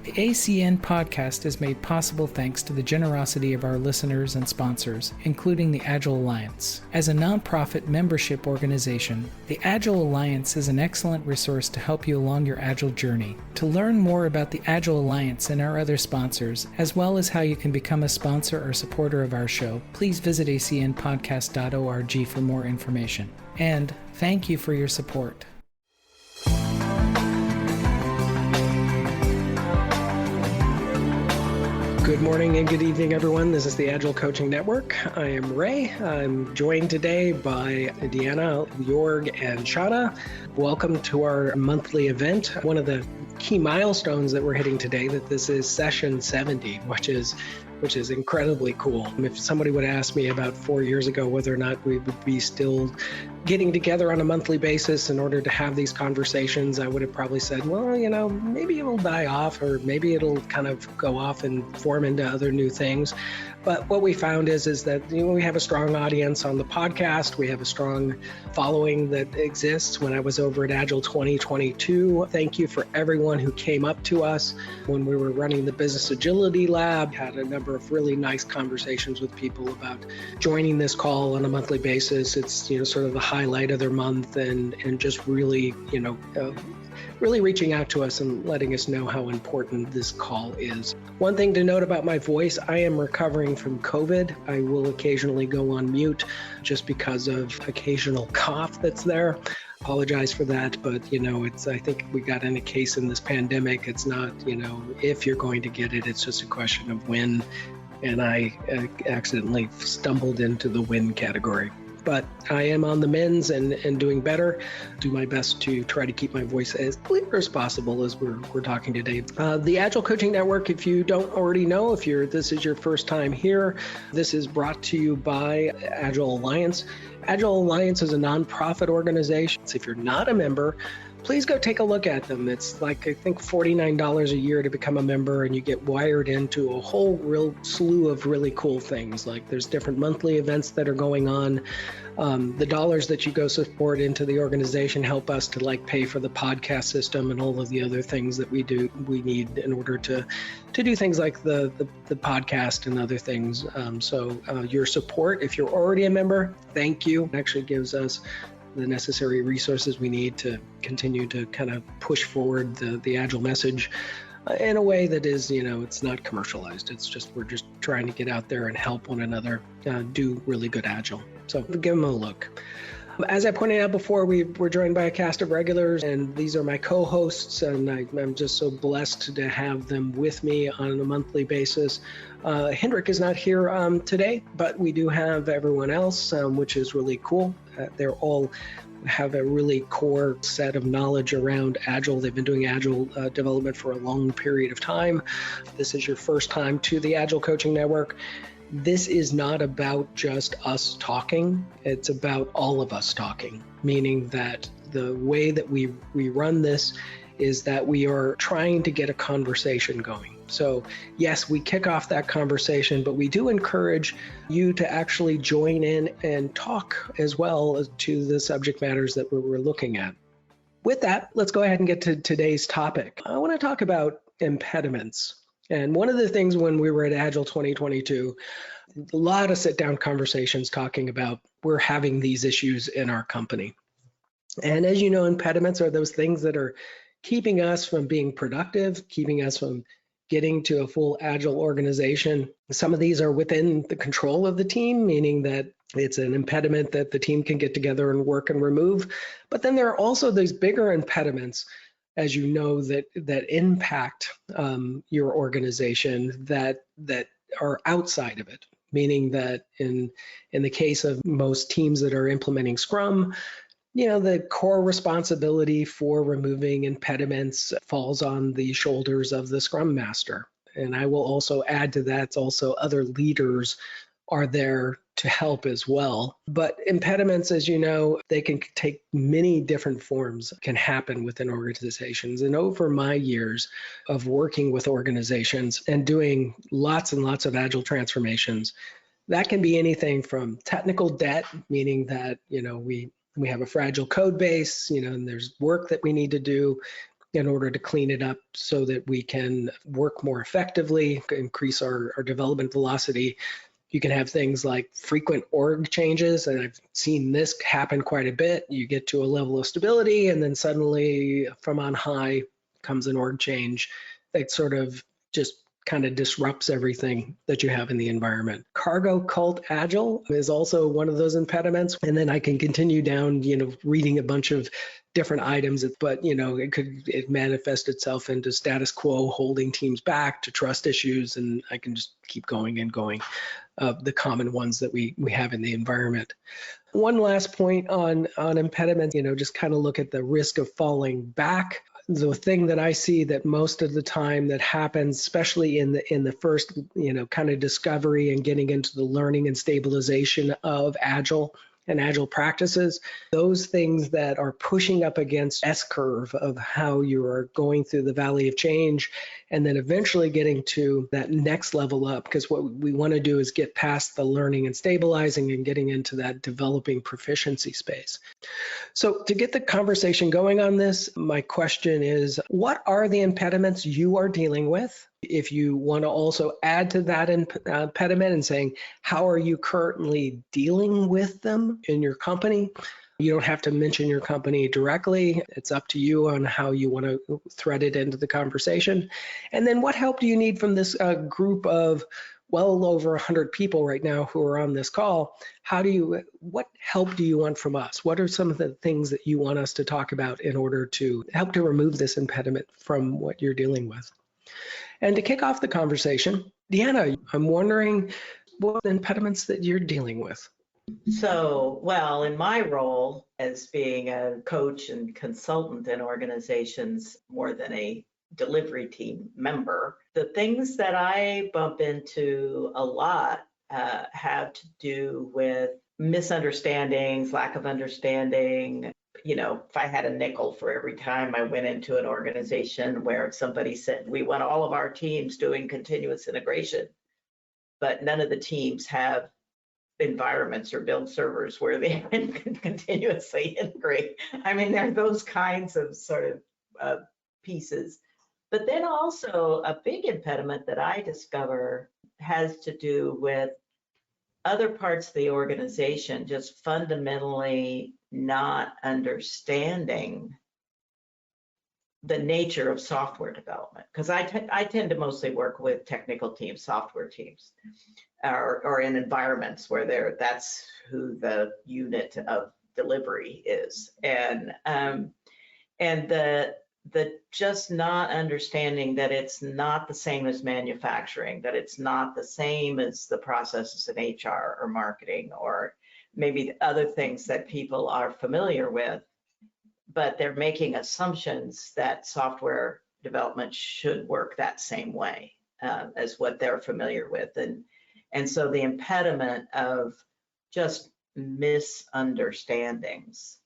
The ACN podcast is made possible thanks to the generosity of our listeners and sponsors, including the Agile Alliance. As a nonprofit membership organization, the Agile Alliance is an excellent resource to help you along your Agile journey. To learn more about the Agile Alliance and our other sponsors, as well as how you can become a sponsor or supporter of our show, please visit acnpodcast.org for more information. And thank you for your support. Good morning and good evening, everyone. This is the Agile Coaching Network. I am Ray. I'm joined today by Deanna, Jorg, and Shauna. Welcome to our monthly event. One of the key milestones that we're hitting today, that this is session 70, which is incredibly cool. If somebody would ask me about 4 years ago whether or not we would be still getting together on a monthly basis in order to have these conversations, I would have probably said, well, maybe it'll die off, or maybe it'll kind of go off and form into other new things. But what we found is that we have a strong audience on the podcast. We have a strong following that exists. When I was over at Agile 2022, thank you for everyone who came up to us when we were running the Business Agility Lab. Had a number of really nice conversations with people about joining this call on a monthly basis. It's sort of the highlight of their month, and just really really reaching out to us and letting us know how important this call is. One thing to note about my voice, I am recovering from COVID. I will occasionally go on mute just because of occasional cough that's there. Apologize for that, but I think we got in a case in this pandemic. It's not, if you're going to get it, it's just a question of when. And I accidentally stumbled into the when category. But I am on the mends and doing better. Do my best to try to keep my voice as clear as possible as we're talking today. The Agile Coaching Network, if you don't already know, this is your first time here, this is brought to you by Agile Alliance. Agile Alliance is a nonprofit organization. So if you're not a member, please go take a look at them. It's like, I think, $49 a year to become a member, and you get wired into a whole real slew of really cool things. Like there's different monthly events that are going on. The dollars that you go support into the organization help us to pay for the podcast system and all of the other things that we need in order to do things like the podcast and other things. So your support, if you're already a member, thank you. It actually gives us the necessary resources we need to continue to kind of push forward the Agile message in a way that is, it's not commercialized. It's just, we're just trying to get out there and help one another do really good Agile. So give them a look. As I pointed out before, we're joined by a cast of regulars, and these are my co-hosts, and I'm just so blessed to have them with me on a monthly basis. Hendrik is not here today, but we do have everyone else, which is really cool. They're all have a really core set of knowledge around Agile. They've been doing Agile development for a long period of time. If this is your first time to the Agile Coaching Network, this is not about just us talking. It's about all of us talking, meaning that the way that we run this is that we are trying to get a conversation going. So yes, we kick off that conversation, but we do encourage you to actually join in and talk as well to the subject matters that we're looking at. With that, let's go ahead and get to today's topic. I want to talk about impediments. And one of the things when we were at Agile 2022, a lot of sit-down conversations talking about we're having these issues in our company. And as you know, impediments are those things that are keeping us from being productive, keeping us from getting to a full Agile organization. Some of these are within the control of the team, meaning that it's an impediment that the team can get together and work and remove. But then there are also these bigger impediments, as you know, that impact your organization that are outside of it, meaning that in the case of most teams that are implementing Scrum, the core responsibility for removing impediments falls on the shoulders of the Scrum Master. And I will also add to that, also other leaders are there to help as well. But impediments, as you know, they can take many different forms, can happen within organizations. And over my years of working with organizations and doing lots and lots of Agile transformations, that can be anything from technical debt, meaning that, we have a fragile code base, and there's work that we need to do. in order to clean it up so that we can work more effectively, increase our development velocity. You can have things like frequent org changes, and I've seen this happen quite a bit. You get to a level of stability, and then suddenly from on high comes an org change that sort of just kind of disrupts everything that you have in the environment. Cargo cult agile is also one of those impediments. And then I can continue down, reading a bunch of different items, but it manifests itself into status quo, holding teams back, to trust issues, and I can just keep going and going. The common ones that we have in the environment. One last point on impediments, just kind of look at the risk of falling back. The thing that I see that most of the time that happens, especially in the first, kind of discovery and getting into the learning and stabilization of Agile and Agile practices, those things that are pushing up against S-curve of how you are going through the valley of change and then eventually getting to that next level up, because what we want to do is get past the learning and stabilizing and getting into that developing proficiency space. So to get the conversation going on this, my question is, what are the impediments you are dealing with? If you want to also add to that impediment and saying, how are you currently dealing with them in your company? You don't have to mention your company directly. It's up to you on how you want to thread it into the conversation. And then what help do you need from this group of well over 100 people right now who are on this call? What help do you want from us? What are some of the things that you want us to talk about in order to help to remove this impediment from what you're dealing with? And to kick off the conversation, Deanna, I'm wondering what impediments that you're dealing with. So, well, in my role as being a coach and consultant in organizations more than a delivery team member, the things that I bump into a lot have to do with misunderstandings, lack of understanding. If I had a nickel for every time I went into an organization where somebody said, we want all of our teams doing continuous integration, but none of the teams have environments or build servers where they can continuously integrate. I mean, there are those kinds of sort of pieces. But then also a big impediment that I discover has to do with other parts of the organization just fundamentally not understanding the nature of software development. Because I tend to mostly work with technical teams, software teams, or in environments where that's who the unit of delivery is. And the just not understanding that it's not the same as manufacturing, that it's not the same as the processes in HR or marketing or maybe other things that people are familiar with, but they're making assumptions that software development should work that same way as what they're familiar with. And so the impediment of just misunderstandings.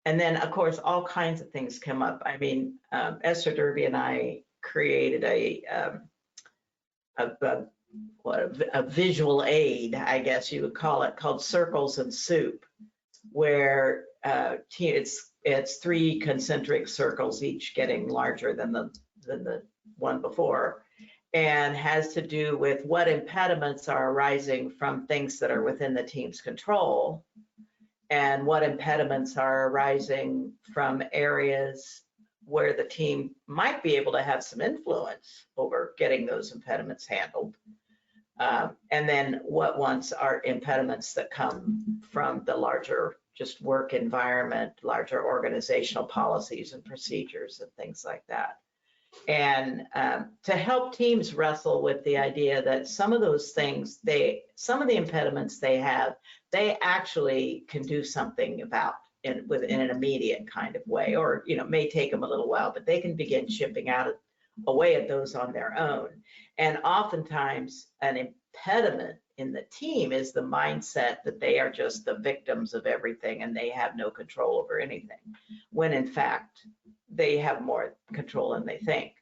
And then, of course, all kinds of things come up. I mean, Esther Derby and I created a visual aid, I guess you would call it, called Circles and Soup, where it's 3 concentric circles, each getting larger than the one before, and has to do with what impediments are arising from things that are within the team's control, and what impediments are arising from areas where the team might be able to have some influence over getting those impediments handled. And then what ones are impediments that come from the larger just work environment, larger organizational policies and procedures and things like that. And to help teams wrestle with the idea that some of those things, some of the impediments they have, they actually can do something about in an immediate kind of way, or may take them a little while, but they can begin chipping away at those on their own. And oftentimes an impediment in the team is the mindset that they are just the victims of everything and they have no control over anything, when in fact they have more control than they think.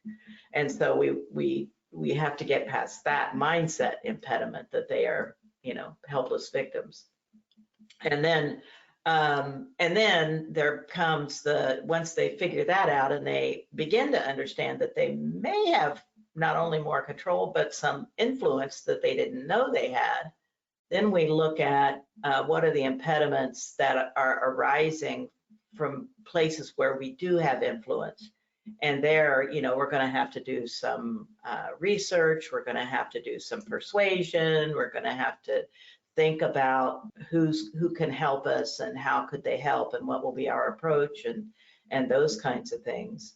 And so we have to get past that mindset impediment that they are helpless victims. And then And then there comes once they figure that out and they begin to understand that they may have not only more control, but some influence that they didn't know they had, then we look at what are the impediments that are arising from places where we do have influence. And there, we're going to have to do some research. We're going to have to do some persuasion. We're going to have to think about who can help us and how could they help and what will be our approach and those kinds of things.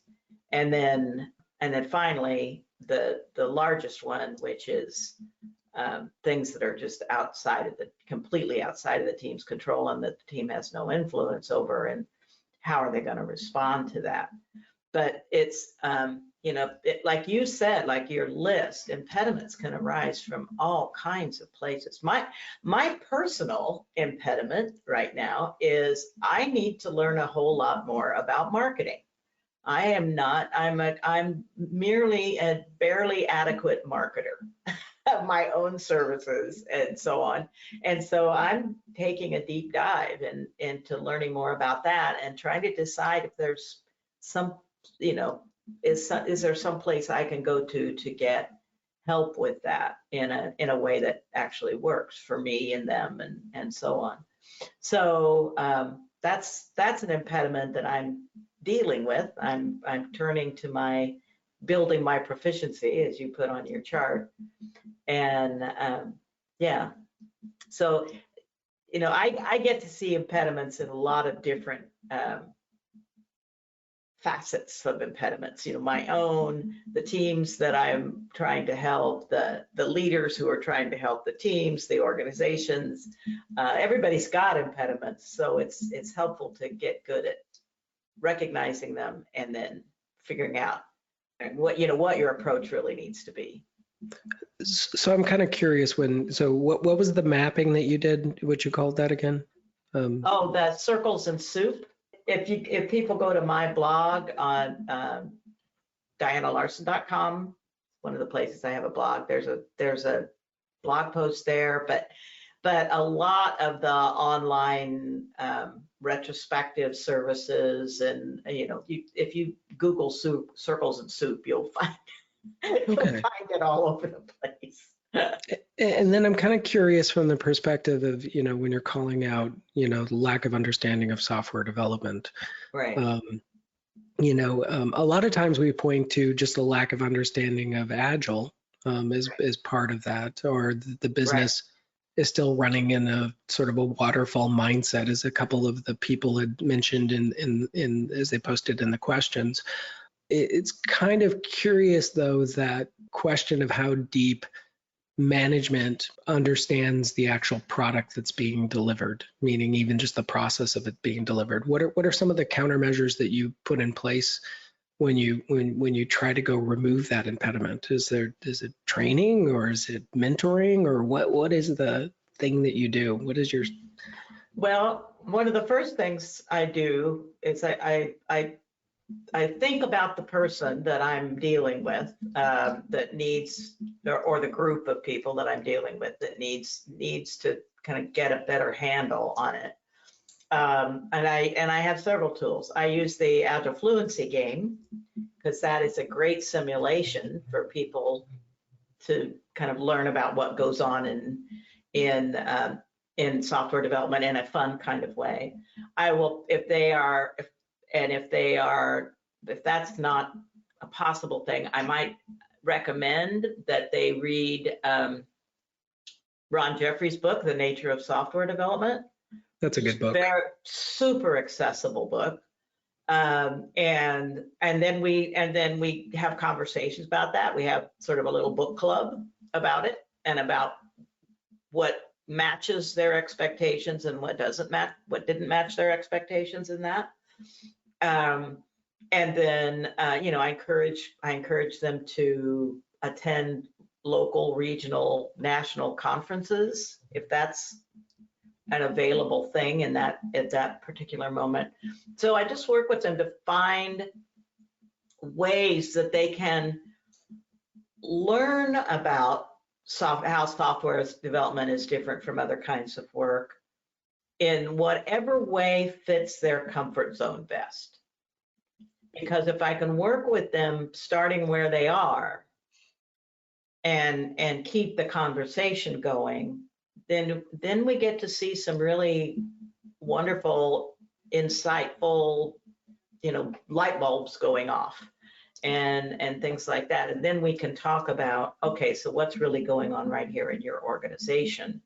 And then finally, the largest one, which is things that are just completely outside of the team's control and that the team has no influence over, and how are they going to respond to that? But it's, like you said, like your list, impediments can arise from all kinds of places. My personal impediment right now is I need to learn a whole lot more about marketing. I'm merely a barely adequate marketer of my own services and so on. And so I'm taking a deep dive into learning more about that and trying to decide if there's some, is there some place I can go to get help with that in a way that actually works for me and them and so on. So that's an impediment that I'm dealing with. I'm turning to building my proficiency, as you put on your chart. And yeah, so I get to see impediments in a lot of different facets of impediments, my own, the teams that I'm trying to help, the leaders who are trying to help the teams, the organizations. Everybody's got impediments, so it's helpful to get good at recognizing them and then figuring out what your approach really needs to be. So I'm kind of curious what was the mapping that you did, what you called that again? The circles and soup. If people go to my blog on dianalarson.com, one of the places I have a blog, there's a blog post there, but a lot of the online retrospective services, and if you Google circles and soup, you'll find it all over the place. And then I'm kind of curious from the perspective of, when you're calling out, lack of understanding of software development. Right. A lot of times we point to just a lack of understanding of Agile as part of that, or the business is still running in a sort of a waterfall mindset, as a couple of the people had mentioned in as they posted in the questions. It's kind of curious, though, that question of how deep management understands the actual product that's being delivered, meaning even just the process of it being delivered. What are some of the countermeasures that you put in place when you try to go remove that impediment? Is it training, or is it mentoring, or what is the thing that you do? What is your... Well, one of the first things I do is I think about the person that I'm dealing with that needs, or the group of people that I'm dealing with that needs to kind of get a better handle on it. And I have several tools. I use the Agile Fluency game because that is a great simulation for people to kind of learn about what goes on in software development in a fun kind of way. I will, if that's not a possible thing, I might recommend that they read Ron Jeffries' book, The Nature of Software Development. That's a good book. Very super accessible book. And then we have conversations about that. We have sort of a little book club about it, and about what matches their expectations and what didn't match their expectations in that. And then, I encourage them to attend local, regional, national conferences, if that's an available thing at that particular moment. So I just work with them to find ways that they can learn about how software development is different from other kinds of work, in whatever way fits their comfort zone best. Because if I can work with them starting where they are and keep the conversation going, then we get to see some really wonderful, insightful, light bulbs going off and things like that. And then we can talk about, okay, so what's really going on right here in your organization?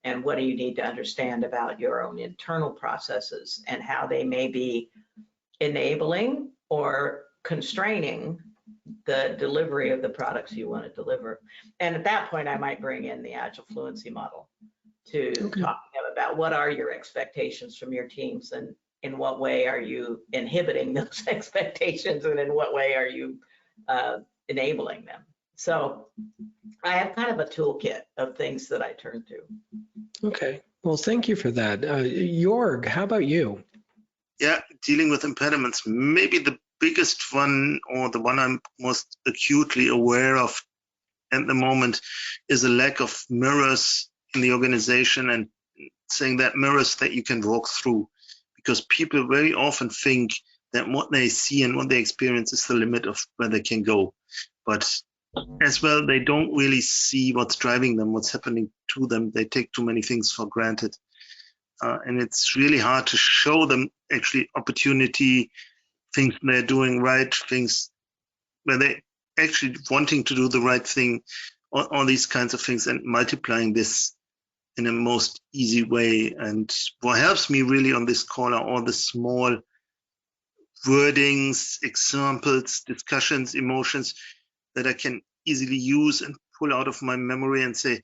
And what do you need to understand about your own internal processes and how they may be enabling or constraining the delivery of the products you want to deliver. And at that point, I might bring in the Agile Fluency model to talk to them about what are your expectations from your teams and in what way are you inhibiting those expectations and in what way are you enabling them. So I have kind of a toolkit of things that I turn to. Okay, well, thank you for that. Jorg, how about you? Yeah, dealing with impediments, maybe the biggest one or the one I'm most acutely aware of at the moment is a lack of mirrors in the organization, and saying that mirrors that you can walk through, because people very often think that what they see and what they experience is the limit of where they can go. But as well, they don't really see what's driving them, what's happening to them. They take too many things for granted. And it's really hard to show them actually opportunity, things they're doing right, things where they actually wanting to do the right thing, all these kinds of things, and multiplying this in a most easy way. And what helps me really on this call are all the small wordings, examples, discussions, emotions that I can easily use and pull out of my memory and say,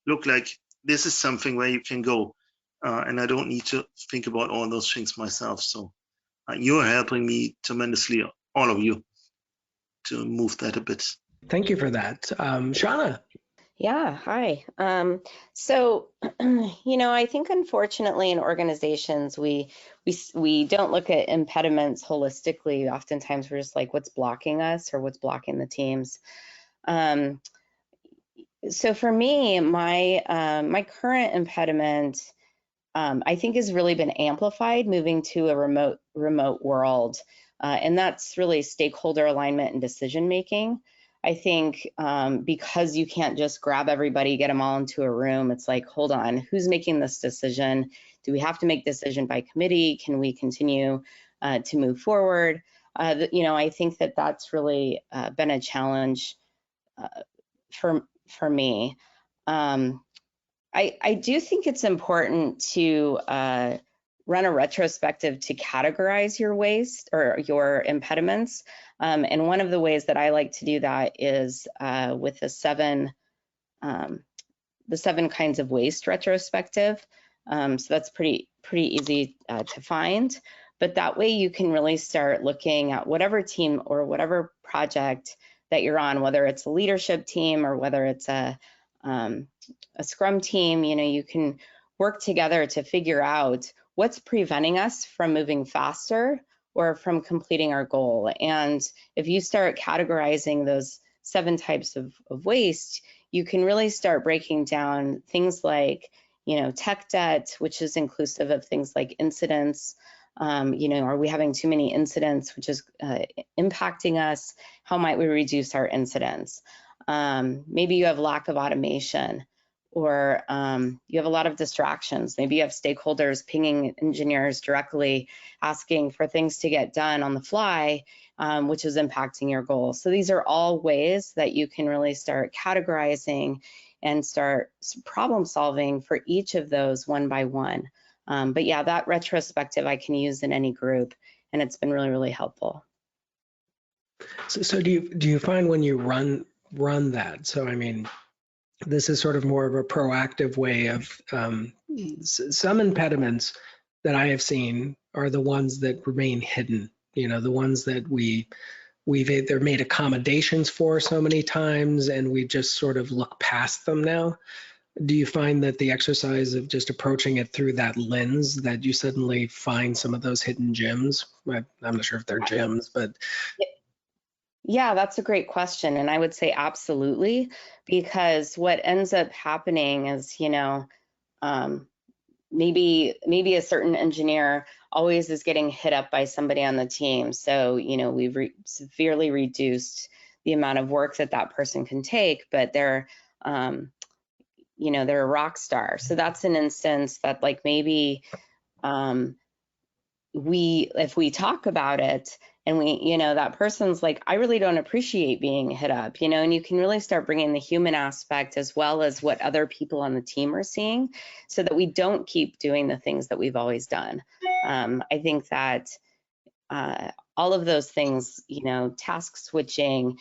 look, like this is something where you can go. And I don't need to think about all those things myself. So you're helping me tremendously, all of you, to move that a bit. Thank you for that. Shauna. Yeah, hi. So, I think unfortunately in organizations, we don't look at impediments holistically. Oftentimes we're just like, what's blocking us or what's blocking the teams? So for me, my current impediment, I think has really been amplified moving to a remote world. And that's really stakeholder alignment and decision making. I think because you can't just grab everybody, get them all into a room, it's like, hold on, who's making this decision? Do we have to make decision by committee? Can we continue to move forward? I think that that's really been a challenge for me. I do think it's important to run a retrospective to categorize your waste or your impediments. And one of the ways that I like to do that is with the seven kinds of waste retrospective. So that's pretty easy to find. But that way you can really start looking at whatever team or whatever project that you're on, whether it's a leadership team or whether it's a Scrum team. You can work together to figure out what's preventing us from moving faster or from completing our goal. And if you start categorizing those 7 types of waste, you can really start breaking down things like, tech debt, which is inclusive of things like incidents. Are we having too many incidents, which is impacting us? How might we reduce our incidents? Maybe you have lack of automation, or you have a lot of distractions. Maybe you have stakeholders pinging engineers directly, asking for things to get done on the fly, which is impacting your goals. So these are all ways that you can really start categorizing and start problem solving for each of those one by one. But yeah, that retrospective I can use in any group, and it's been really, really helpful. So do you find when you run that? So I mean, this is sort of more of a proactive way of some impediments that I have seen are the ones that remain hidden. The ones that we've either made accommodations for so many times and we just sort of look past them now. Do you find that the exercise of just approaching it through that lens that you suddenly find some of those hidden gems? I'm not sure if they're gems, but yeah, that's a great question. And I would say absolutely, because what ends up happening is, maybe a certain engineer always is getting hit up by somebody on the team. So, we've severely reduced the amount of work that person can take, but they're a rock star. So that's an instance that like maybe if we talk about it and that person's like, I really don't appreciate being hit up, and you can really start bringing the human aspect as well as what other people on the team are seeing, so that we don't keep doing the things that we've always done. I think that all of those things, task switching,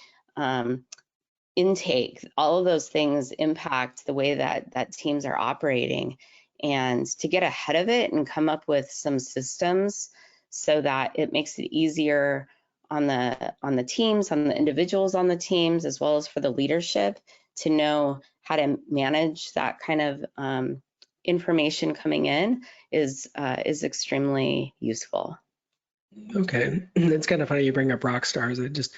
intake, all of those things impact the way that teams are operating. And to get ahead of it and come up with some systems so that it makes it easier on the teams, on the individuals on the teams, as well as for the leadership to know how to manage that kind of information coming in is extremely useful. Okay, it's kind of funny you bring up rock stars. It just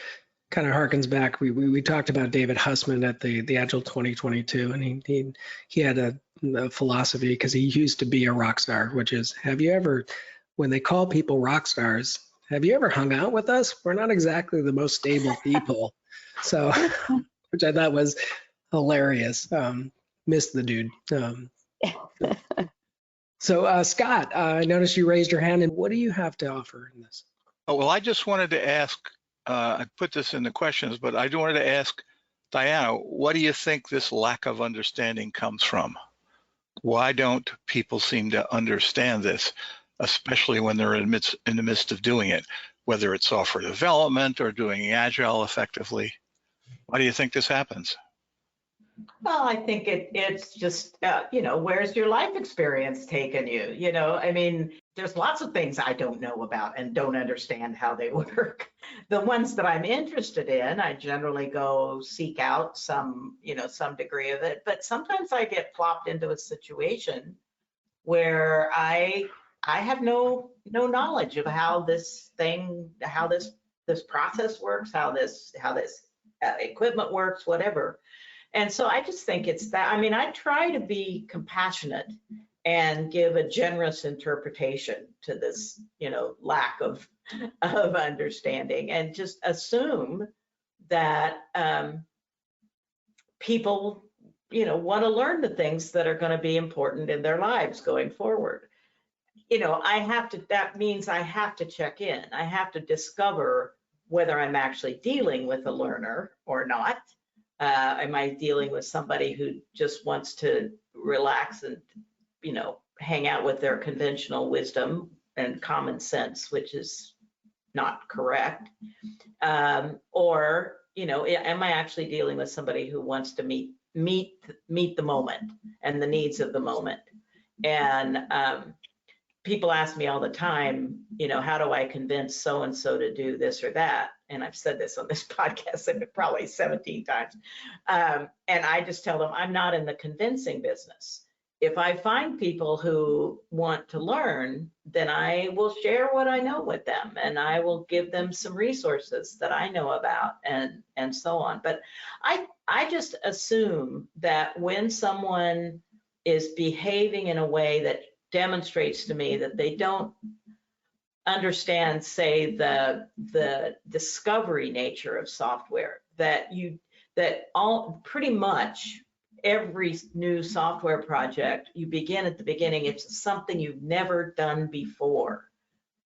kind of harkens back. We talked about David Hussman at the Agile 2022, and he had a philosophy, because he used to be a rock star, which is, when they call people rock stars, have you ever hung out with us? We're not exactly the most stable people. So, which I thought was hilarious. Missed the dude. So Scott, I noticed you raised your hand, and what do you have to offer in this? Oh, well, I just wanted to ask, I put this in the questions, but I wanted to ask Diana, what do you think this lack of understanding comes from? Why don't people seem to understand this, especially when they're in the midst of doing it, whether it's software development or doing Agile effectively? Why do you think this happens? Well, I think it's just, where's your life experience taken you? I mean, there's lots of things I don't know about and don't understand how they work. The ones that I'm interested in, I generally go seek out some degree of it. But sometimes I get plopped into a situation where I have no knowledge of how this process works, how this equipment works, whatever. And so I just think it's that. I mean, I try to be compassionate and give a generous interpretation to this, lack of understanding, and just assume that people, want to learn the things that are going to be important in their lives going forward. That means I have to check in. I have to discover whether I'm actually dealing with a learner or not. Am I dealing with somebody who just wants to relax and, hang out with their conventional wisdom and common sense, which is not correct? Or, am I actually dealing with somebody who wants to meet the moment and the needs of the moment? And people ask me all the time, how do I convince so-and-so to do this or that? And I've said this on this podcast probably 17 times. And I just tell them, I'm not in the convincing business. If I find people who want to learn, then I will share what I know with them, and I will give them some resources that I know about, and so on. But I just assume that when someone is behaving in a way that demonstrates to me that they don't understand, say, the discovery nature of software, that pretty much every new software project, you begin at the beginning, it's something you've never done before.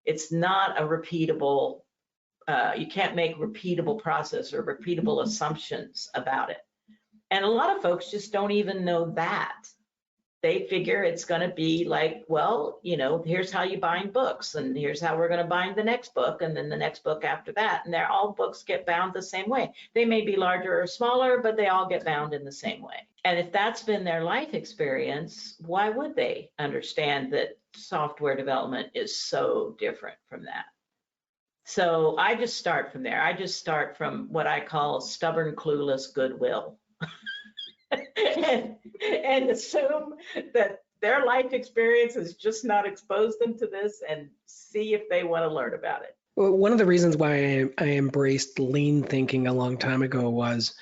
It's not a repeatable, you can't make repeatable process or repeatable assumptions about it. And a lot of folks just don't even know that. They figure it's going to be like, well, here's how you bind books, and here's how we're going to bind the next book, and then the next book after that. And all books get bound the same way. They may be larger or smaller, but they all get bound in the same way. And if that's been their life experience, why would they understand that software development is so different from that? So I just start from there. I just start from what I call stubborn, clueless goodwill. and assume that their life experience has just not exposed them to this, and see if they want to learn about it. Well, one of the reasons why I embraced lean thinking a long time ago was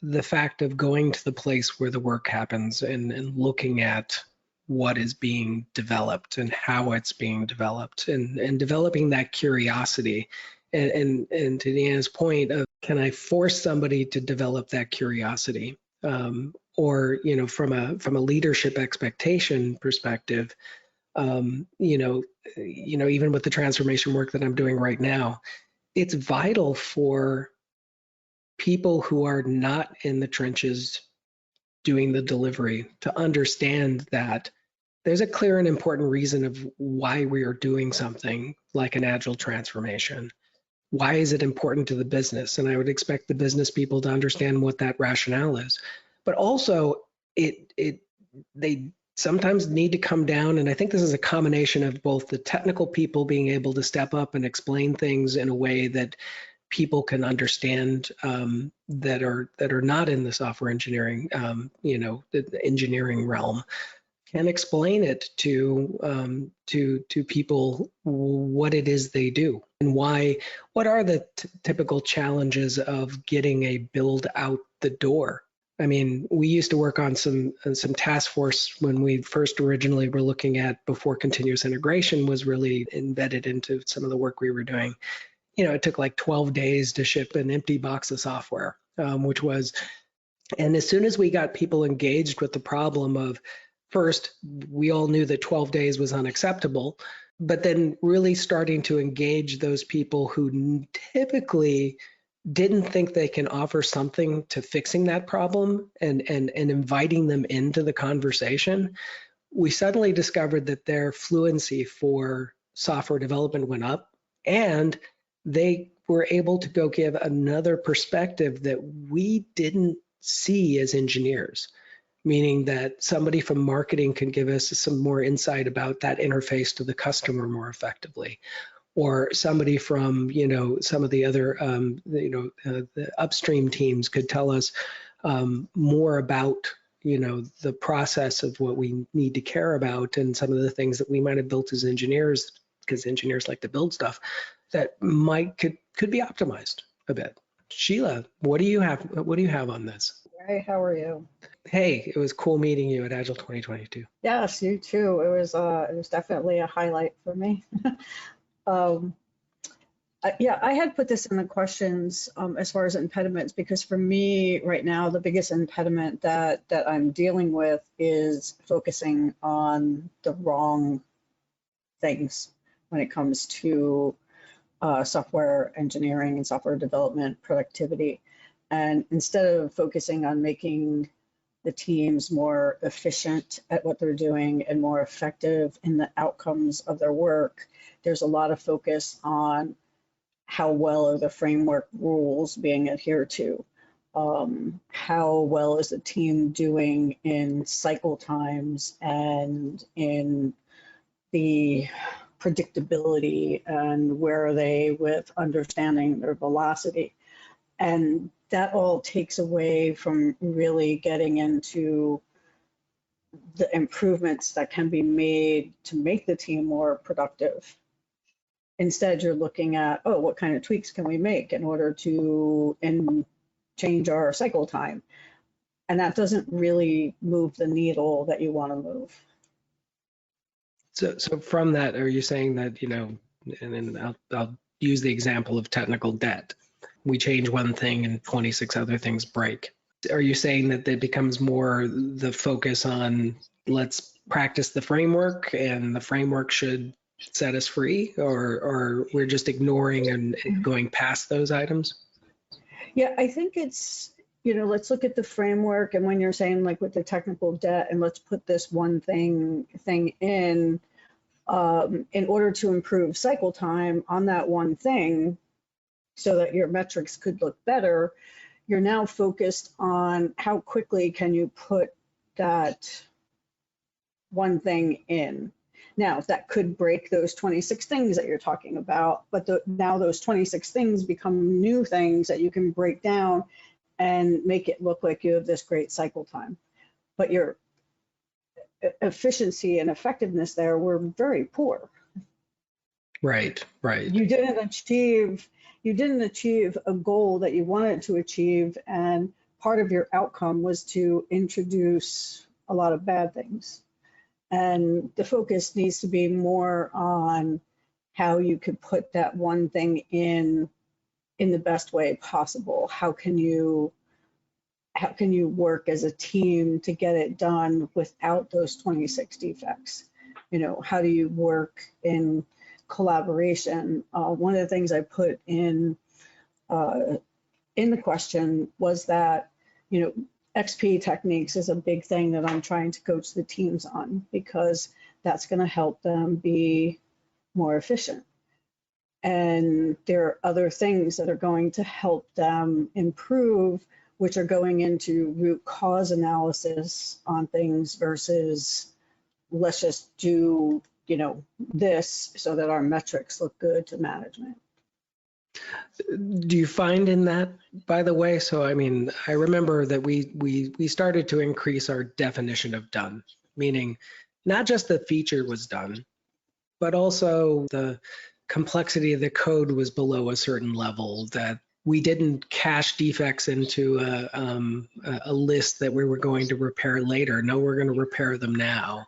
the fact of going to the place where the work happens and looking at what is being developed and how it's being developed, and developing that curiosity. And to Deanna's point of, can I force somebody to develop that curiosity? Or, from a leadership expectation perspective, even with the transformation work that I'm doing right now, it's vital for people who are not in the trenches doing the delivery to understand that there's a clear and important reason of why we are doing something like an agile transformation. Why is it important to the business? And I would expect the business people to understand what that rationale is. But also, they sometimes need to come down, and I think this is a combination of both the technical people being able to step up and explain things in a way that people can understand, that are not in the software engineering, the engineering realm, can explain it to people what it is they do and why. What are the typical challenges of getting a build out the door? I mean, we used to work on some task force when we first originally were looking at, before continuous integration was really embedded into some of the work we were doing. It took like 12 days to ship an empty box of software, and as soon as we got people engaged with the problem of, first, we all knew that 12 days was unacceptable, but then really starting to engage those people who typically didn't think they can offer something to fixing that problem, and inviting them into the conversation, we suddenly discovered that their fluency for software development went up, and they were able to go give another perspective that we didn't see as engineers, meaning that somebody from marketing can give us some more insight about that interface to the customer more effectively, or somebody from some of the other the upstream teams could tell us more about the process of what we need to care about, and some of the things that we might have built as engineers, because engineers like to build stuff that could be optimized a bit. Sheila, what do you have on this? Hey, how are you? Hey, it was cool meeting you at Agile 2022. Yes, you too. It was definitely a highlight for me. I had put this in the questions as far as impediments, because for me right now, the biggest impediment that I'm dealing with is focusing on the wrong things when it comes to software engineering and software development productivity. And instead of focusing on making the teams more efficient at what they're doing and more effective in the outcomes of their work, there's a lot of focus on how well are the framework rules being adhered to. How well is the team doing in cycle times and in the predictability, and where are they with understanding their velocity? And that all takes away from really getting into the improvements that can be made to make the team more productive. Instead, you're looking at, oh, what kind of tweaks can we make in order to change our cycle time? And that doesn't really move the needle that you want to move. So from that, are you saying that, and then I'll use the example of technical debt. We change one thing and 26 other things break. Are you saying that it becomes more the focus on, let's practice the framework and the framework should set us free, or we're just ignoring and going past those items? Yeah, I think it's, let's look at the framework, and when you're saying like with the technical debt, and let's put this one thing in order to improve cycle time on that one thing so that your metrics could look better, you're now focused on how quickly can you put that one thing in. Now, that could break those 26 things that you're talking about, but now those 26 things become new things that you can break down and make it look like you have this great cycle time. But your efficiency and effectiveness there were very poor. Right. You didn't achieve a goal that you wanted to achieve, and part of your outcome was to introduce a lot of bad things. And the focus needs to be more on how you could put that one thing in the best way possible. How can you work as a team to get it done without those 26 defects? You know, how do you work in collaboration? One of the things I put in the question was that, you know, XP techniques is a big thing that I'm trying to coach the teams on, because that's going to help them be more efficient. And there are other things that are going to help them improve, which are going into root cause analysis on things versus let's just do, you know, this so that our metrics look good to management. Do you find in that, by the way, so I mean, I remember that we started to increase our definition of done, meaning not just the feature was done, but also the complexity of the code was below a certain level, that we didn't cache defects into a list that we were going to repair later. No, we're going to repair them now,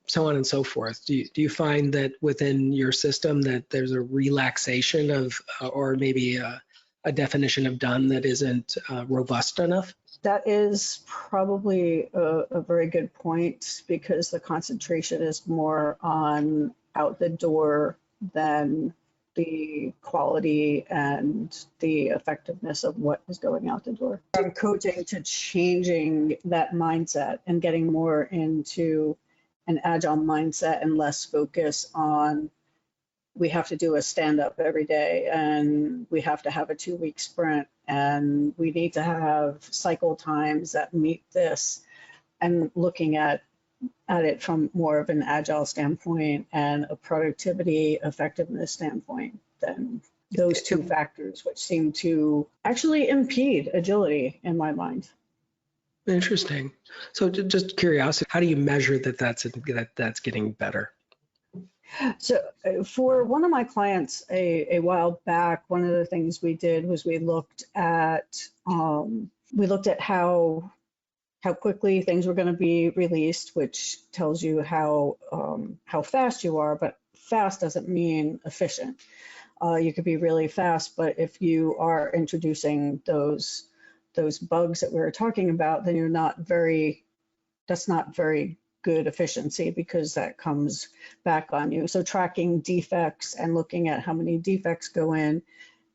so on and so forth. Do you find that within your system that there's a relaxation of, or maybe a definition of done that isn't robust enough? That is probably a very good point, because the concentration is more on out the door than the quality and the effectiveness of what is going out the door. I'm coaching to changing that mindset and getting more into an agile mindset and less focus on we have to do a stand-up every day and we have to have a 2-week sprint and we need to have cycle times that meet this, and looking at it from more of an agile standpoint and a productivity effectiveness standpoint than those two factors, which seem to actually impede agility in my mind. Interesting. So just curiosity, how do you measure that that's getting better? So for one of my clients a while back, one of the things we did was we looked at how quickly things were going to be released, which tells you how fast you are, but fast doesn't mean efficient. You could be really fast, but if you are introducing those bugs that we were talking about, then that's not very good efficiency, because that comes back on you. So tracking defects and looking at how many defects go in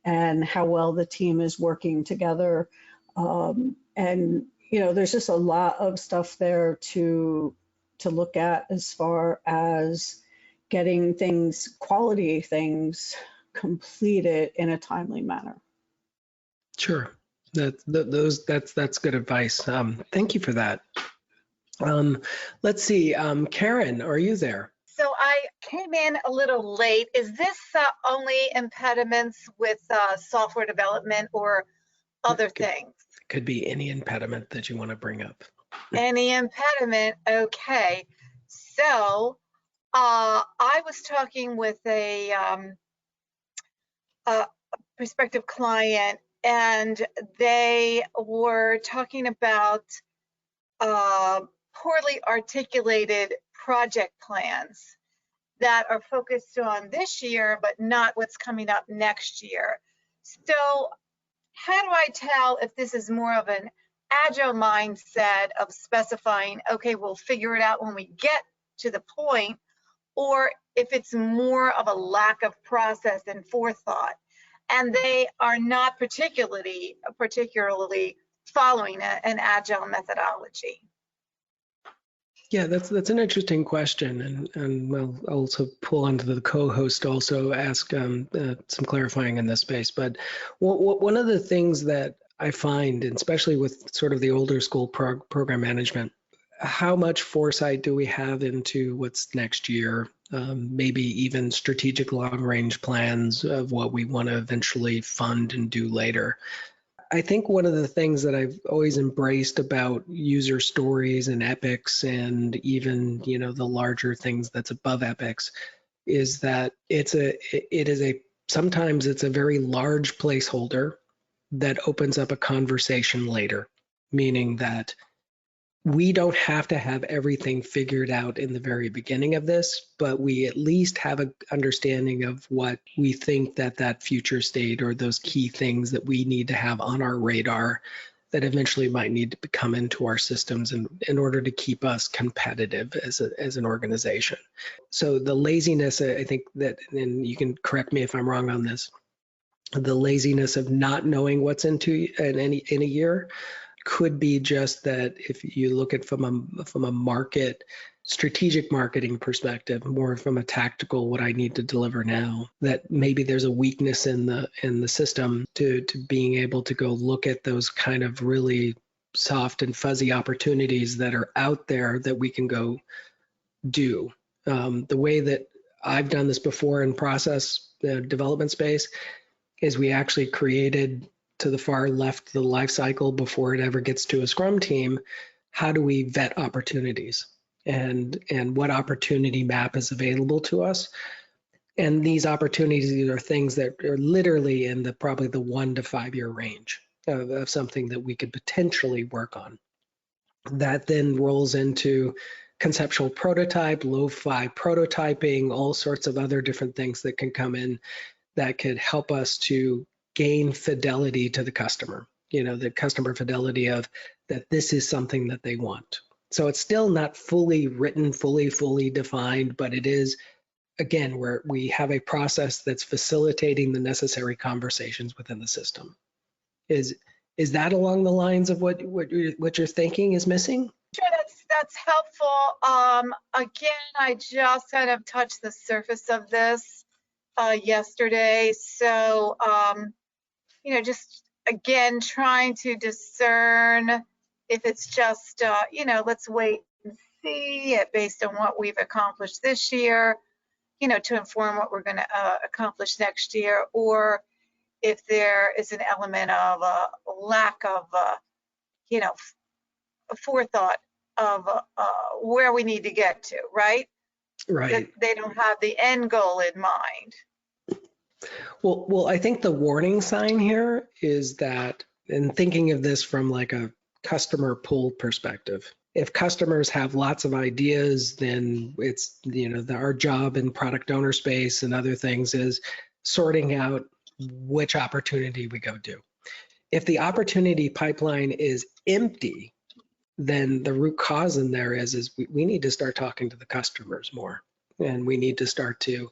and how well the team is working together. And, you know, there's just a lot of stuff there to look at as far as getting quality things completed in a timely manner. Sure. That's good advice. Thank you for that. Let's see. Karen, are you there? So I came in a little late. Is this only impediments with software development or other things? Could be any impediment that you want to bring up. Any impediment, okay. So I was talking with a prospective client, and they were talking about poorly articulated project plans that are focused on this year, but not what's coming up next year. So how do I tell if this is more of an agile mindset of specifying, okay, we'll figure it out when we get to the point, or if it's more of a lack of process and forethought, and they are not particularly following an agile methodology? Yeah, that's an interesting question, and I'll also pull onto the co-host also ask some clarifying in this space. But one of the things that I find, and especially with sort of the older school program management, how much foresight do we have into what's next year? Maybe even strategic long-range plans of what we want to eventually fund and do later. I think one of the things that I've always embraced about user stories and epics, and even, you know, the larger things that's above epics, is that sometimes it's a very large placeholder that opens up a conversation later, meaning that we don't have to have everything figured out in the very beginning of this, but we at least have an understanding of what we think that future state or those key things that we need to have on our radar that eventually might need to come into our systems in order to keep us competitive as an organization. So the laziness, I think that, and you can correct me if I'm wrong on this, the laziness of not knowing what's in a year could be just that if you look at from a strategic marketing perspective, more from a tactical, what I need to deliver now, that maybe there's a weakness in the system to being able to go look at those kind of really soft and fuzzy opportunities that are out there that we can go do. The way that I've done this before in process development space is we actually created to the far left the life cycle before it ever gets to a Scrum team. How do we vet opportunities and what opportunity map is available to us? And these opportunities are things that are literally in probably the 1 to 5 year range of something that we could potentially work on. That then rolls into conceptual prototype, lo-fi prototyping, all sorts of other different things that can come in that could help us to gain fidelity to the customer, the customer fidelity of that this is something that they want. So it's still not fully written, fully defined, but it is, again, where we have a process that's facilitating the necessary conversations within the system. Is that along the lines of what you're thinking is missing? Sure, that's helpful. Again, I just kind of touched the surface of this yesterday. So, just again, trying to discern if it's just, let's wait and see it based on what we've accomplished this year, to inform what we're going to accomplish next year, or if there is an element of a lack of, forethought of where we need to get to, right? Right. That they don't have the end goal in mind. Well, I think the warning sign here is that, and thinking of this from like a customer pull perspective, if customers have lots of ideas, then it's, our job in product owner space and other things is sorting out which opportunity we go do. If the opportunity pipeline is empty, then the root cause in there is we need to start talking to the customers more. And we need to start to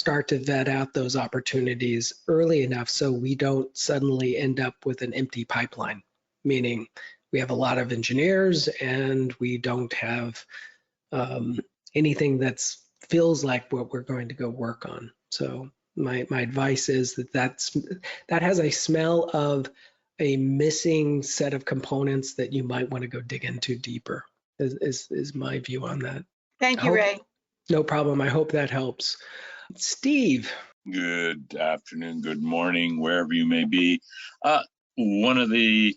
vet out those opportunities early enough so we don't suddenly end up with an empty pipeline, meaning we have a lot of engineers and we don't have anything that feels like what we're going to go work on. So my advice is that has a smell of a missing set of components that you might want to go dig into deeper, is my view on that. Thank you, Ray. No problem. I hope that helps. Steve. Good afternoon, good morning, wherever you may be. One of the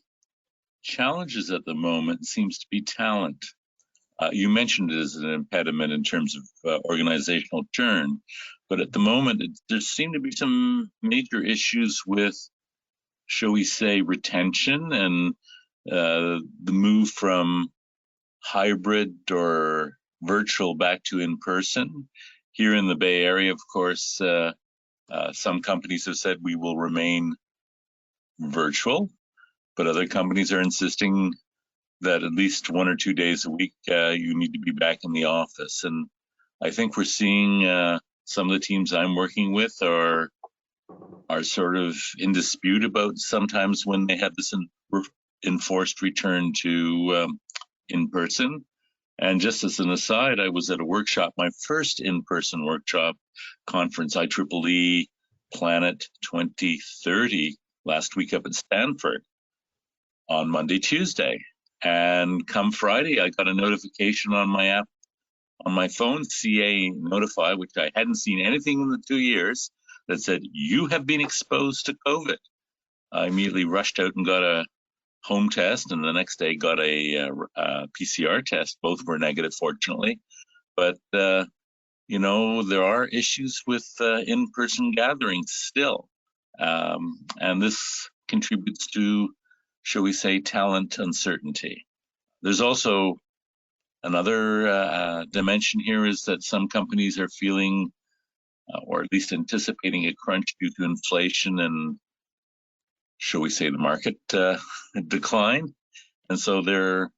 challenges at the moment seems to be talent. You mentioned it as an impediment in terms of organizational churn, but at the moment, there seem to be some major issues with, shall we say, retention and the move from hybrid or virtual back to in-person. Here in the Bay Area, of course, some companies have said we will remain virtual, but other companies are insisting that at least 1 or 2 days a week you need to be back in the office. And I think we're seeing some of the teams I'm working with are sort of in dispute about sometimes when they have this enforced return to in-person. And just as an aside, I was at a workshop, my first in-person workshop conference, IEEE Planet 2030, last week up at Stanford on Monday, Tuesday. And come Friday, I got a notification on my app, on my phone, CA Notify, which I hadn't seen anything in the 2 years, that said, you have been exposed to COVID. I immediately rushed out and got a home test, and the next day got a PCR test. Both were negative, fortunately. But, there are issues with in-person gatherings still. And this contributes to, shall we say, talent uncertainty. There's also another dimension here is that some companies are feeling, or at least anticipating, a crunch due to inflation and, shall we say, the market decline. And so they're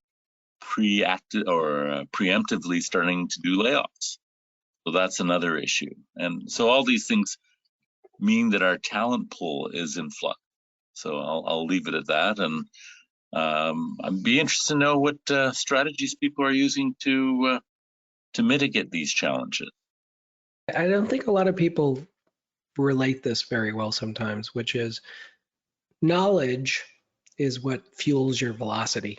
preemptively starting to do layoffs. So that's another issue. And so all these things mean that our talent pool is in flux. So I'll leave it at that. And I'd be interested to know what strategies people are using to mitigate these challenges. I don't think a lot of people relate this very well sometimes, which is knowledge is what fuels your velocity.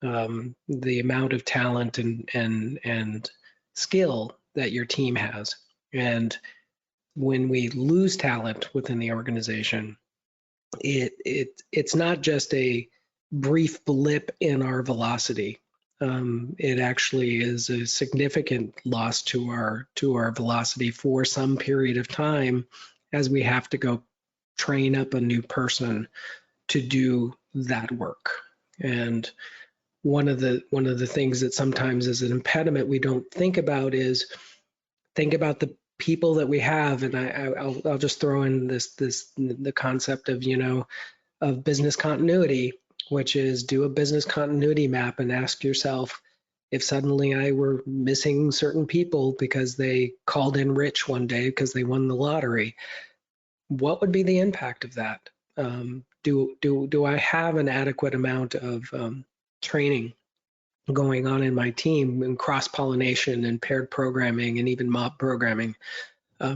The amount of talent and skill that your team has. And when we lose talent within the organization, it's not just a brief blip in our velocity. It actually is a significant loss to our velocity for some period of time, as we have to go train up a new person to do that work. And one of the things that sometimes is an impediment we don't think about is think about the people that we have. And I'll just throw in the concept of, of business continuity, which is do a business continuity map and ask yourself, if suddenly I were missing certain people because they called in rich one day because they won the lottery, what would be the impact of that? Do I have an adequate amount of training going on in my team, and cross-pollination and paired programming and even mob programming,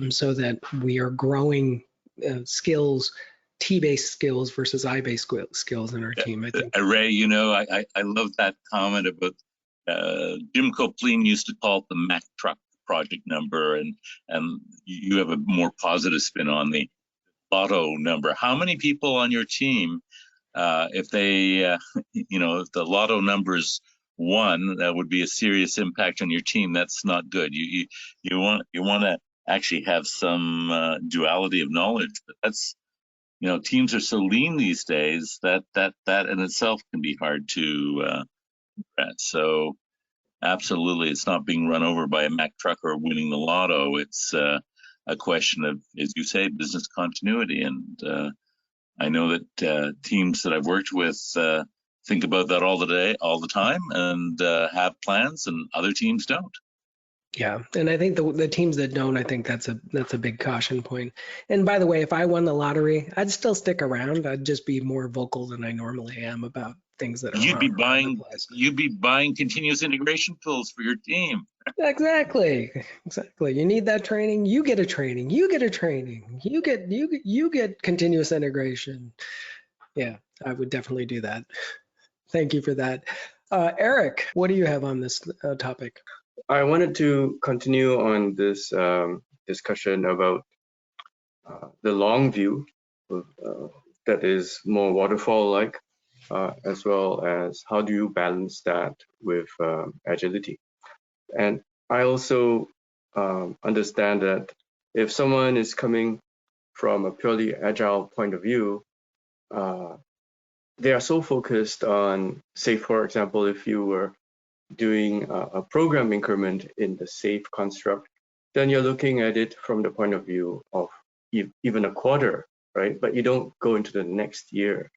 so that we are growing skills, T-based skills versus I-based skills in our team, I think. Ray, I love that comment about Jim Copleen used to call it the Mack truck project number, and you have a more positive spin on the lotto number. How many people on your team, if they, if the lotto number's 1, that would be a serious impact on your team. That's not good. You want to actually have some duality of knowledge, but that's, teams are so lean these days that in itself can be hard to so absolutely, it's not being run over by a Mack truck or winning the lotto. It's a question of, as you say, business continuity. And I know that teams that I've worked with think about that all the time, and have plans, and other teams don't. Yeah, and I think the teams that don't, I think that's a big caution point. And by the way, if I won the lottery, I'd still stick around. I'd just be more vocal than I normally am about things that are You'd be buying continuous integration tools for your team. Exactly. You need that training. You get a training. You get a training. You get continuous integration. Yeah, I would definitely do that. Thank you for that. Eric, what do you have on this topic? I wanted to continue on this discussion about the long view that is more waterfall-like, as well as how do you balance that with agility. And I also understand that if someone is coming from a purely agile point of view, they are so focused on, say, for example, if you were doing a program increment in the safe construct, then you're looking at it from the point of view of even a quarter, right? But you don't go into the next year.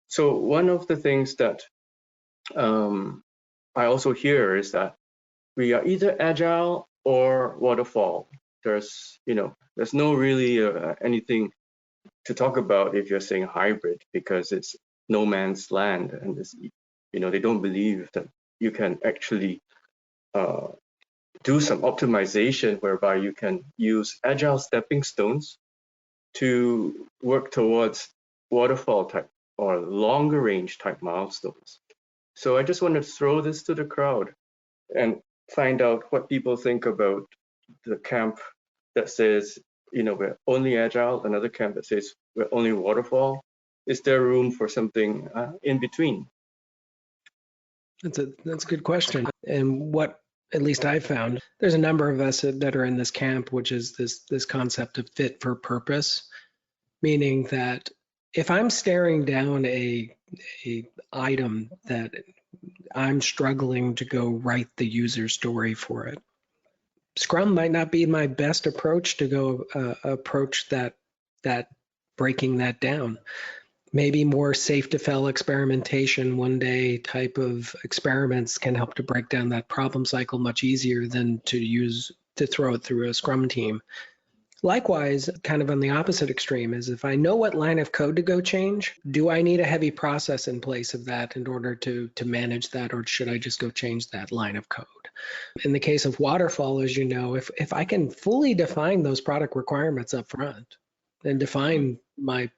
So one of the things that I also hear is that we are either agile or waterfall. There's no really anything to talk about if you're saying hybrid, because it's no man's land, and this, they don't believe that you can actually do some optimization whereby you can use agile stepping stones to work towards waterfall type or longer range type milestones. So I just want to throw this to the crowd and find out what people think about the camp that says, we're only agile, another camp that says we're only waterfall. Is there room for something in between? That's a good question. And what at least I found, there's a number of us that are in this camp, which is this concept of fit for purpose, meaning that if I'm staring down a item that I'm struggling to go write the user story for it. Scrum might not be my best approach to go approach that breaking that down. Maybe more safe to fail experimentation, one day type of experiments can help to break down that problem cycle much easier than to throw it through a Scrum team. Likewise, kind of on the opposite extreme is if I know what line of code to go change, do I need a heavy process in place of that in order to manage that, or should I just go change that line of code? In the case of waterfall, as you know, if I can fully define those product requirements up front and define my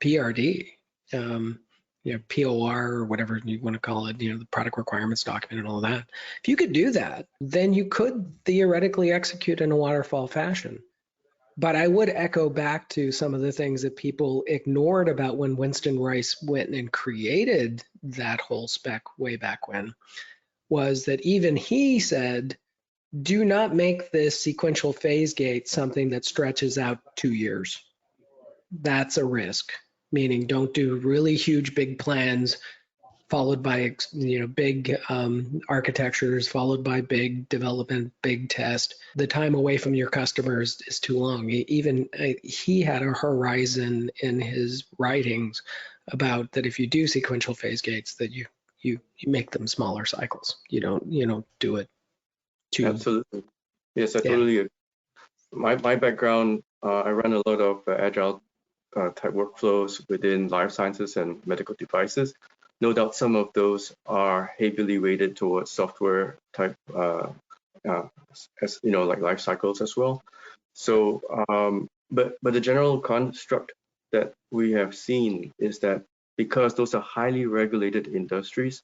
PRD, POR or whatever you want to call it, the product requirements document and all that. If you could do that, then you could theoretically execute in a waterfall fashion. But I would echo back to some of the things that people ignored about when Winston Rice went and created that whole spec way back when, was that even he said, do not make this sequential phase gate something that stretches out 2 years. That's a risk, meaning don't do really huge, big plans followed by big architectures, followed by big development, big test. The time away from your customers is too long. He had a horizon in his writings about that if you do sequential phase gates, that you make them smaller cycles. You don't do it too. Absolutely. Yes, I totally agree. My background, I run a lot of agile type workflows within life sciences and medical devices. No doubt some of those are heavily weighted towards software type, as like life cycles as well. So, but the general construct that we have seen is that because those are highly regulated industries,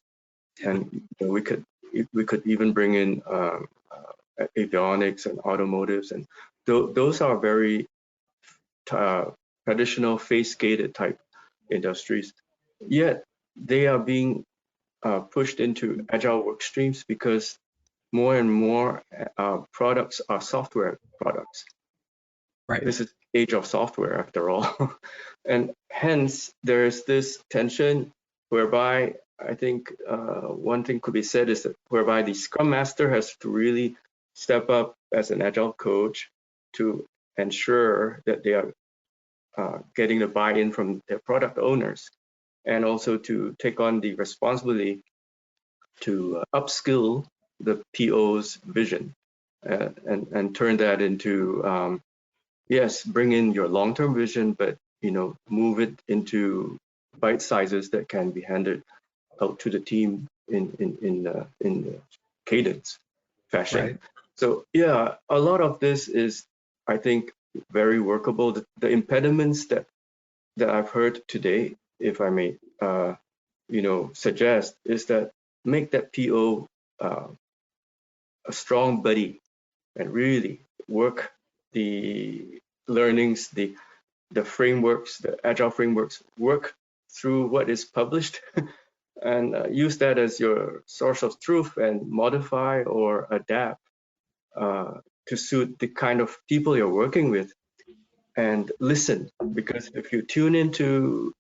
and we could even bring in avionics and automotives, and those are very traditional phase-gated type industries. Yet they are being pushed into agile work streams because more and more products are software products. Right. This is the age of software after all. And hence there is this tension whereby I think one thing could be said is that whereby the Scrum Master has to really step up as an agile coach to ensure that they are getting the buy-in from their product owners, and also to take on the responsibility to upskill the PO's vision and turn that into, yes, bring in your long-term vision, but move it into bite sizes that can be handed out to the team in cadence fashion. Right. So yeah, a lot of this is, I think, very workable. The impediments that I've heard today, if I may, suggest, is that make that PO a strong buddy and really work the learnings, the frameworks, the agile frameworks, work through what is published and use that as your source of truth and modify or adapt to suit the kind of people you're working with, and listen, because if you tune into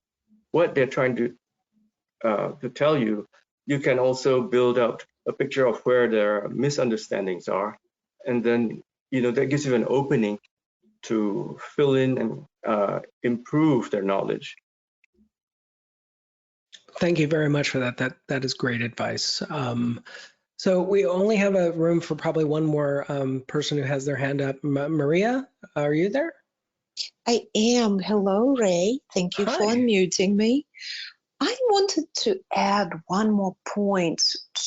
what they're trying to tell you, you can also build out a picture of where their misunderstandings are, and then that gives you an opening to fill in and improve their knowledge. Thank you very much for that. That is great advice. So we only have a room for probably one more person who has their hand up. Maria, are you there? I am. Hello, Ray. Thank you Hi. for unmuting me. I wanted to add one more point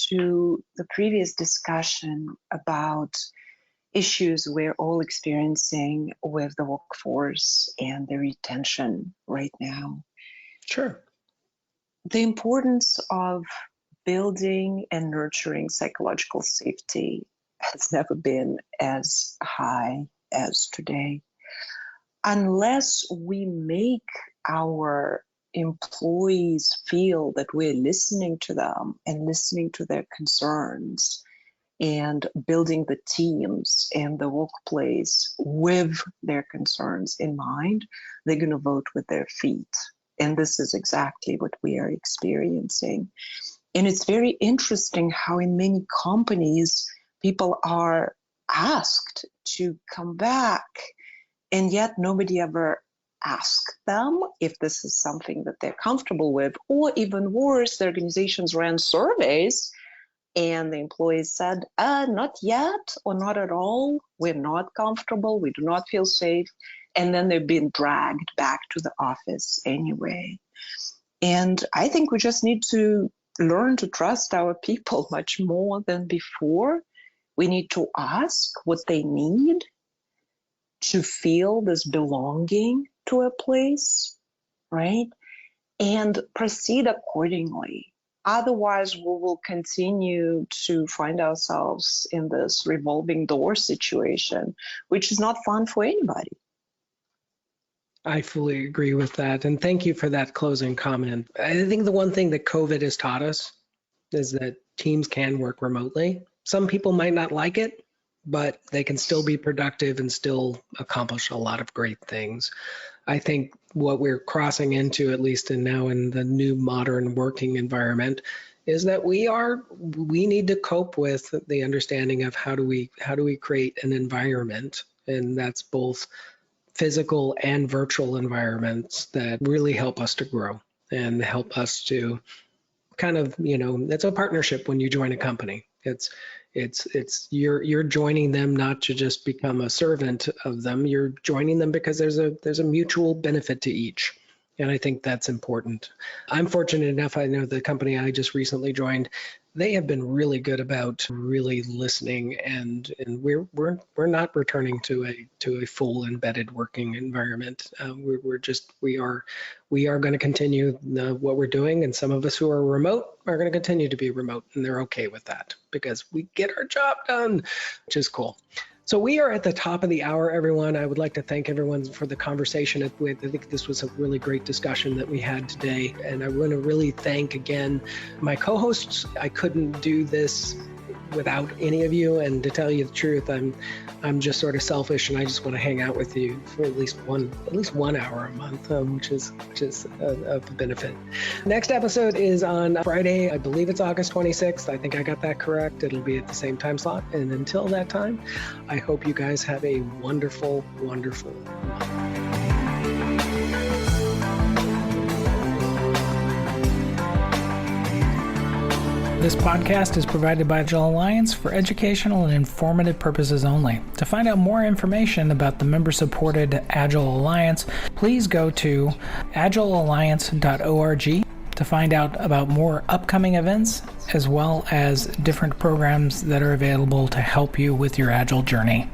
to the previous discussion about issues we're all experiencing with the workforce and the retention right now. Sure. The importance of building and nurturing psychological safety has never been as high as today. Unless we make our employees feel that we're listening to them and listening to their concerns and building the teams and the workplace with their concerns in mind, they're going to vote with their feet. And this is exactly what we are experiencing. And it's very interesting how in many companies, people are asked to come back, and yet nobody ever asked them if this is something that they're comfortable with, or even worse, the organizations ran surveys and the employees said, not yet or not at all. We're not comfortable. We do not feel safe. And then they're being dragged back to the office anyway. And I think we just need to learn to trust our people much more than before. We need to ask what they need to feel this belonging to a place, right? And proceed accordingly. Otherwise, we will continue to find ourselves in this revolving door situation, which is not fun for anybody. I fully agree with that. And thank you for that closing comment. I think the one thing that COVID has taught us is that teams can work remotely. Some people might not like it, but they can still be productive and still accomplish a lot of great things. I think what we're crossing into, at least now in the new modern working environment, is that we need to cope with the understanding of how do we create an environment, and that's both physical and virtual environments that really help us to grow and help us to kind of, it's a partnership when you join a company. It's you're joining them not to just become a servant of them. You're joining them because there's a mutual benefit to each. And I think that's important. I'm fortunate enough, I know the company I just recently joined, they have been really good about really listening, and we're not returning to a full embedded working environment. We are going to continue what we're doing, and some of us who are remote are going to continue to be remote, and they're okay with that because we get our job done, which is cool. So we are at the top of the hour, everyone. I would like to thank everyone for the conversation. I think this was a really great discussion that we had today. And I want to really thank again my co-hosts. I couldn't do this without any of you. And to tell you the truth, I'm just sort of selfish, and I just want to hang out with you for at least 1 hour a month, which is a benefit. Next episode is on Friday. I believe it's August 26th. I think I got that correct. It'll be at the same time slot. And until that time, I hope you guys have a wonderful, wonderful month. This podcast is provided by Agile Alliance for educational and informative purposes only. To find out more information about the member-supported Agile Alliance, please go to agilealliance.org to find out about more upcoming events, as well as different programs that are available to help you with your Agile journey.